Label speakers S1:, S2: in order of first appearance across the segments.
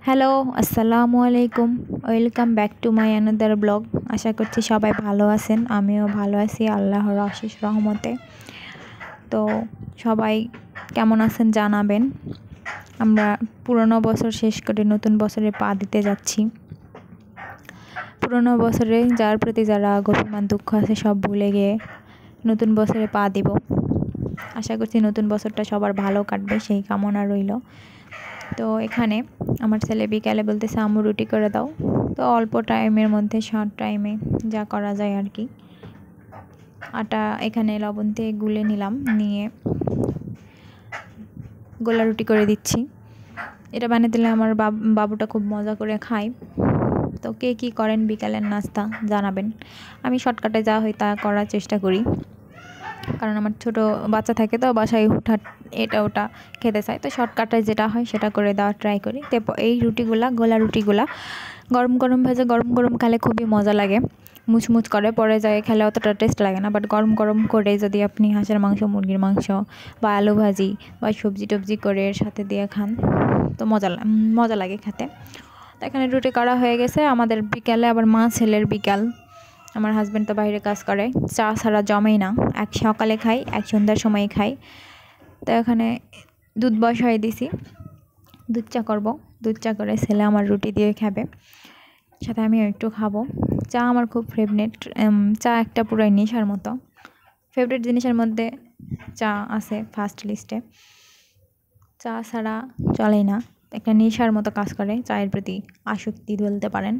S1: Hello, আসসালামু আলাইকুম। Welcome back to my another blog. আশা করছি সবাই ভালো আছেন, আমিও ভালো আছি আল্লাহর অশেষ রহমতে। তো সবাই কেমন আছেন জানাবেন। আমরা পুরনো বছর শেষ করে নতুন বছরে পা দিতে যাচ্ছি। পুরনো বছরে যার প্রতি যারা অভিমান দুঃখ আছে সব ভুলে গিয়ে নতুন বছরে পা দিব। আশা করছি নতুন বছরটা সবার ভালো কাটবে, সেই কামনা রইল। তো এখানে আমার ছেলে বিকালে বলতেছে আম্মু রুটি করে দাও। তো অল্প টাইমের মধ্যে শর্ট টাইমে যা করা যায় আর কি। আটা এখানে লবণ দিয়ে গুলে নিলাম, নিয়ে গোলা রুটি করে দিচ্ছি। এটা বানিয়ে দিলে আমার বাবুটা খুব মজা করে খায়। তো কে কী করেন বিকালের নাস্তা জানাবেন। আমি শর্টকাটে যা হয় তা করার চেষ্টা করি, কারণ আমার ছোট বাচ্চা থাকে তো বাসায় হুটহাট এটা ওটা খেতে চায়। তো শর্টকাটে যেটা হয় সেটা করে দেওয়ার ট্রাই করি। তো এই গোলা রুটিগুলা গরম গরম ভেজে গরম গরম খেলে খুবই মজা লাগে, মুচমুচ করে। পরে যায় খেলে অতটা টেস্ট লাগে না, বাট গরম গরম করে যদি আপনি হাঁসের মাংস, মুরগির মাংস বা আলু ভাজি বা সবজি টবজি করে এর সাথে দিয়ে খান তো মজা লাগে খেতে। তো এখানে রুটি করা হয়ে গেছে। আমাদের বিকালে আবার মা ছেলের বিকাল। আমার হাজব্যান্ড তো বাইরে কাজ করে, চা ছাড়া জমেই না। এক সকালে খাই, এক সন্ধ্যার সময় খাই। তো এখানে দুধ বসাই দিছি, দুধ চা করবো। দুধ চা করে ছেলে আমার রুটি দিয়ে খাবে, সাথে আমিও একটু খাবো। চা আমার খুব ফেভারিট। চা একটা পুরাই নেশার মতো। ফেভারিট জিনিসের মধ্যে চা আছে ফার্স্ট লিস্টে। চা ছাড়া চলেই না, একটা নেশার মতো কাজ করে, চায়ের প্রতি আসক্তি বলতে পারেন।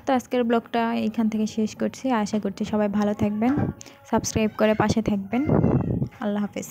S1: তো আজকের ব্লগটা এইখান থেকে শেষ করছি। আশা করছি সবাই ভালো থাকবেন, সাবস্ক্রাইব করে পাশে থাকবেন। আল্লাহ হাফেজ।